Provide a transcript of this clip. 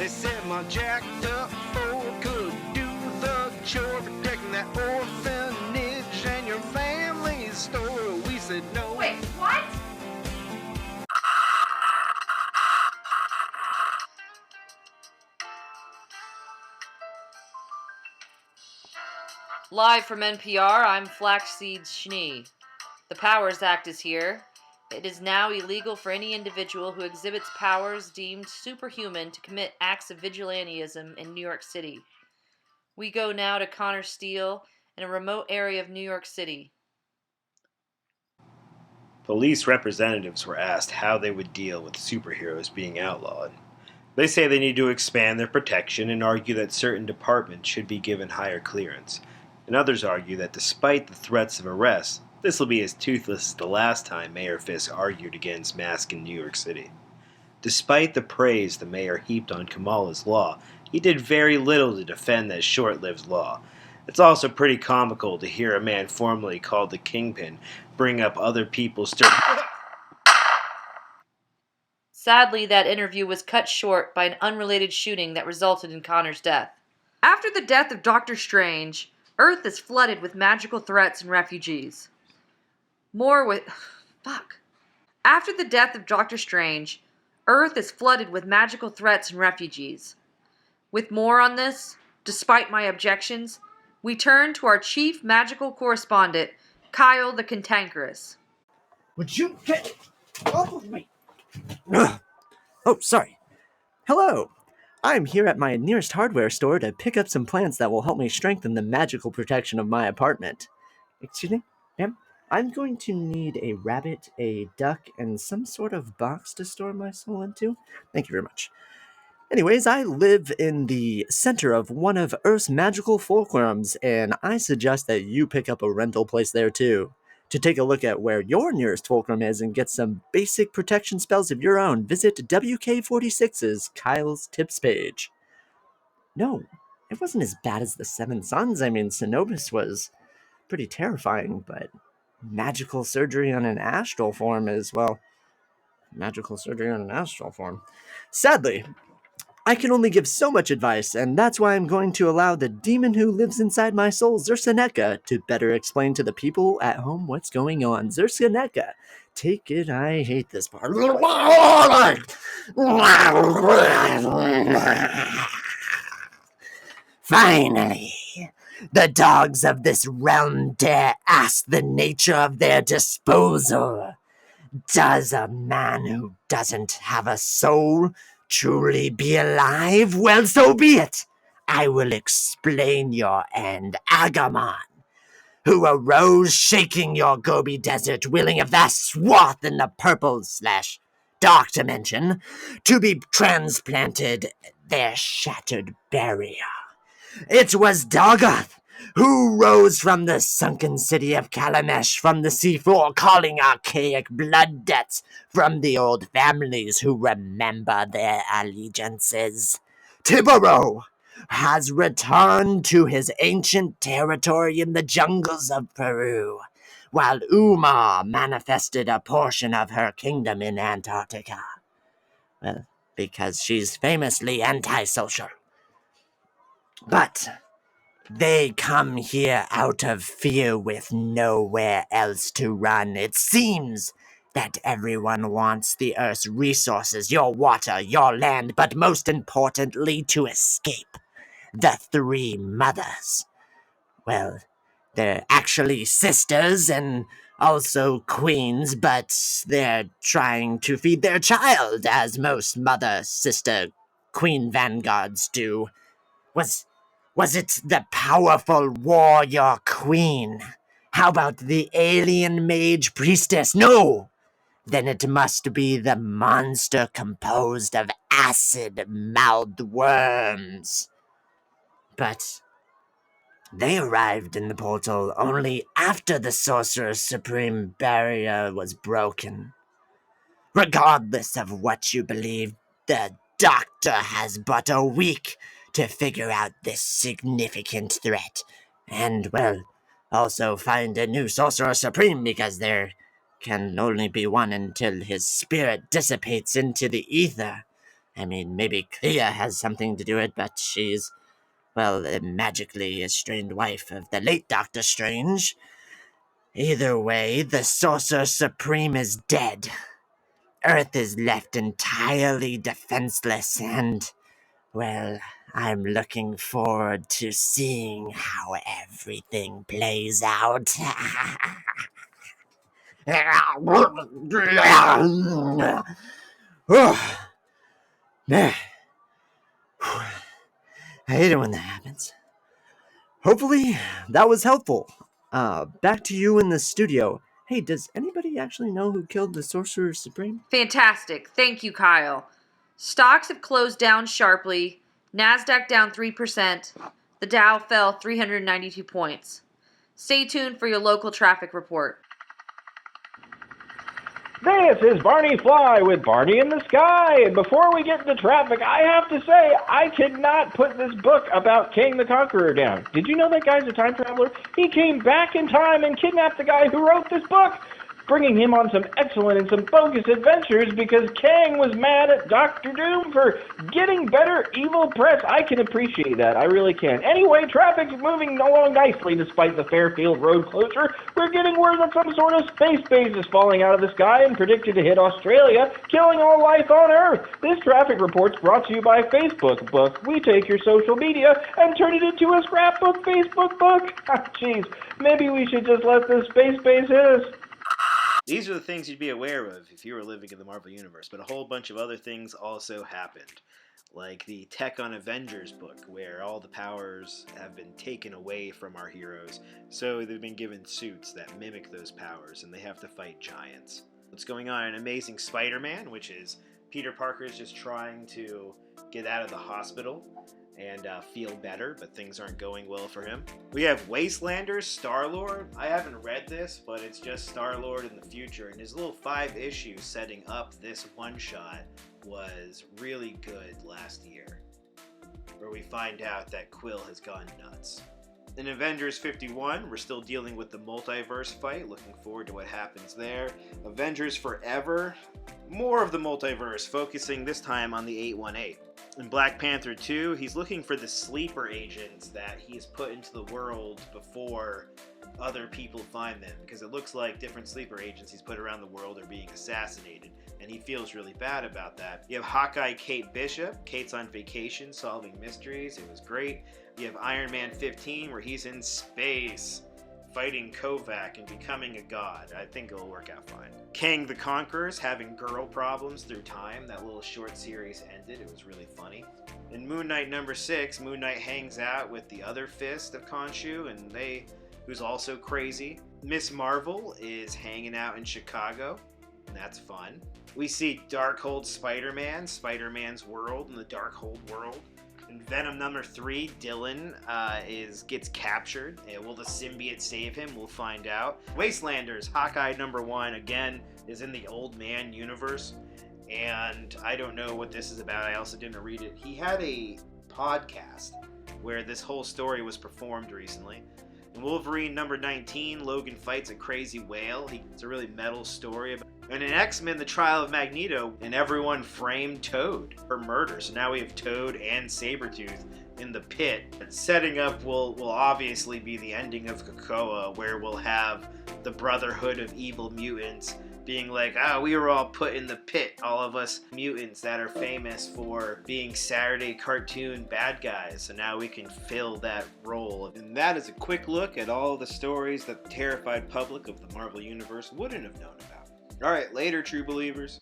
They said my jacked up Ford could do the chore, protecting that orphanage and your family's store. We said no. Wait, what? Live from NPR, I'm Flaxseed Schnee. The Powers Act is here. It is now illegal for any individual who exhibits powers deemed superhuman to commit acts of vigilantism in New York City. We go now to Connor Steele in a remote area of New York City. Police representatives were asked how they would deal with superheroes being outlawed. They say they need to expand their protection and argue that certain departments should be given higher clearance. And others argue that despite the threats of arrest, this will be as toothless as the last time Mayor Fisk argued against masks in New York City. Despite the praise the mayor heaped on Kamala's law, he did very little to defend that short-lived law. It's also pretty comical to hear a man formerly called the Kingpin bring up other people's... Sadly, that interview was cut short by an unrelated shooting that resulted in Connor's death. After the death of Doctor Strange, Earth is flooded with magical threats and refugees. After the death of Doctor Strange, Earth is flooded with magical threats and refugees. With more on this, despite my objections, we turn to our chief magical correspondent, Kyle the Cantankerous. Would you get off of me? Oh, sorry. Hello. I'm here at my nearest hardware store to pick up some plants that will help me strengthen the magical protection of my apartment. Excuse me, ma'am? I'm going to need a rabbit, a duck, and some sort of box to store my soul into. Thank you very much. Anyways, I live in the center of one of Earth's magical fulcrums, and I suggest that you pick up a rental place there too. To take a look at where your nearest fulcrum is and get some basic protection spells of your own, visit WK46's Kyle's Tips page. No, it wasn't as bad as the Seven Sons. I mean, Cenobus was pretty terrifying, but magical surgery on an astral form is, well, magical surgery on an astral form. Sadly, I can only give so much advice, and that's why I'm going to allow the demon who lives inside my soul, Zersaneka, to better explain to the people at home what's going on. Zersaneka, take it, I hate this part. Finally, the dogs of this realm dare ask the nature of their disposal. Does a man who doesn't have a soul truly be alive? Well, so be it. I will explain your end. Agamon, who arose shaking your Gobi Desert, willing of that swath in the purple/dark dimension to be transplanted their shattered barrier. It was Dagoth, who rose from the sunken city of Kalamesh from the seafloor, calling archaic blood debts from the old families who remember their allegiances. Tibero has returned to his ancient territory in the jungles of Peru, while Umar manifested a portion of her kingdom in Antarctica. Well, because she's famously antisocial. But they come here out of fear with nowhere else to run. It seems that everyone wants the Earth's resources, your water, your land, but most importantly, to escape. The three mothers. Well, they're actually sisters and also queens, but they're trying to feed their child, as most mother, sister, queen vanguards do. Was it the powerful warrior queen? How about the alien mage priestess? No! Then it must be the monster composed of acid-mouthed worms. But they arrived in the portal only after the Sorcerer's Supreme barrier was broken. Regardless of what you believe, the Doctor has but a week to figure out this significant threat. And, well, also find a new Sorcerer Supreme, because there can only be one until his spirit dissipates into the ether. I mean, maybe Clea has something to do with it, but she's, well, the magically estranged wife of the late Doctor Strange. Either way, the Sorcerer Supreme is dead. Earth is left entirely defenseless, and, well, I'm looking forward to seeing how everything plays out. Man, I hate it when that happens. Hopefully, that was helpful. Back to you in the studio. Hey, does anybody actually know who killed the Sorcerer Supreme? Fantastic. Thank you, Kyle. Stocks have closed down sharply. NASDAQ down 3%. The Dow fell 392 points. Stay tuned for your local traffic report. This is Barney Fly with Barney in the Sky, and before we get into traffic, I have to say, I cannot put this book about Kang the Conqueror down. Did you know that guy's a time traveler? He came back in time and kidnapped the guy who wrote this book, bringing him on some excellent and some bogus adventures because Kang was mad at Dr. Doom for getting better evil press. I can appreciate that. I really can. Anyway, traffic's moving along nicely despite the Fairfield Road closure. We're getting word that some sort of space base is falling out of the sky and predicted to hit Australia, killing all life on Earth. This traffic report's brought to you by Facebook Book. We take your social media and turn it into a scrapbook Facebook book. Jeez, maybe we should just let this space base hit us. These are the things you'd be aware of if you were living in the Marvel Universe, but a whole bunch of other things also happened. Like the Tech on Avengers book, where all the powers have been taken away from our heroes, so they've been given suits that mimic those powers, and they have to fight giants. What's going on in Amazing Spider-Man, which is Peter Parker's just trying to get out of the hospital and feel better, but things aren't going well for him. We have Wastelanders Star-Lord. I haven't read this, but it's just Star-Lord in the future, and his little 5 issues setting up this one-shot was really good last year, where we find out that Quill has gone nuts. In Avengers 51, we're still dealing with the multiverse fight. Looking forward to what happens there. Avengers Forever, more of the multiverse, focusing this time on the 818. In Black Panther 2, he's looking for the sleeper agents that he's put into the world before other people find them, because it looks like different sleeper agents he's put around the world are being assassinated, and he feels really bad about that. You have Hawkeye Kate Bishop. Kate's on vacation solving mysteries. It was great. You have Iron Man 15, where he's in space fighting Kovac and becoming a god. I think it'll work out fine. Kang the Conqueror's having girl problems through time. That little short series ended. It was really funny. In Moon Knight number 6, Moon Knight hangs out with the other fist of Khonshu, and who's also crazy. Miss Marvel is hanging out in Chicago, and that's fun. We see Darkhold Spider-Man, Spider-Man's world, and the Darkhold world. In Venom number 3, Dylan gets captured. Will the symbiote save him? We'll find out. Wastelanders, Hawkeye number 1, again, is in the Old Man universe. And I don't know what this is about. I also didn't read it. He had a podcast where this whole story was performed recently. In Wolverine number 19, Logan fights a crazy whale. It's a really metal story. And in X-Men, The Trial of Magneto, and everyone framed Toad for murder. So now we have Toad and Sabretooth in the pit. Setting up will obviously be the ending of Krakoa, where we'll have the Brotherhood of Evil Mutants being like, we were all put in the pit, all of us mutants that are famous for being Saturday cartoon bad guys, so now we can fill that role. And that is a quick look at all the stories that the terrified public of the Marvel Universe wouldn't have known about. Alright, later, true believers.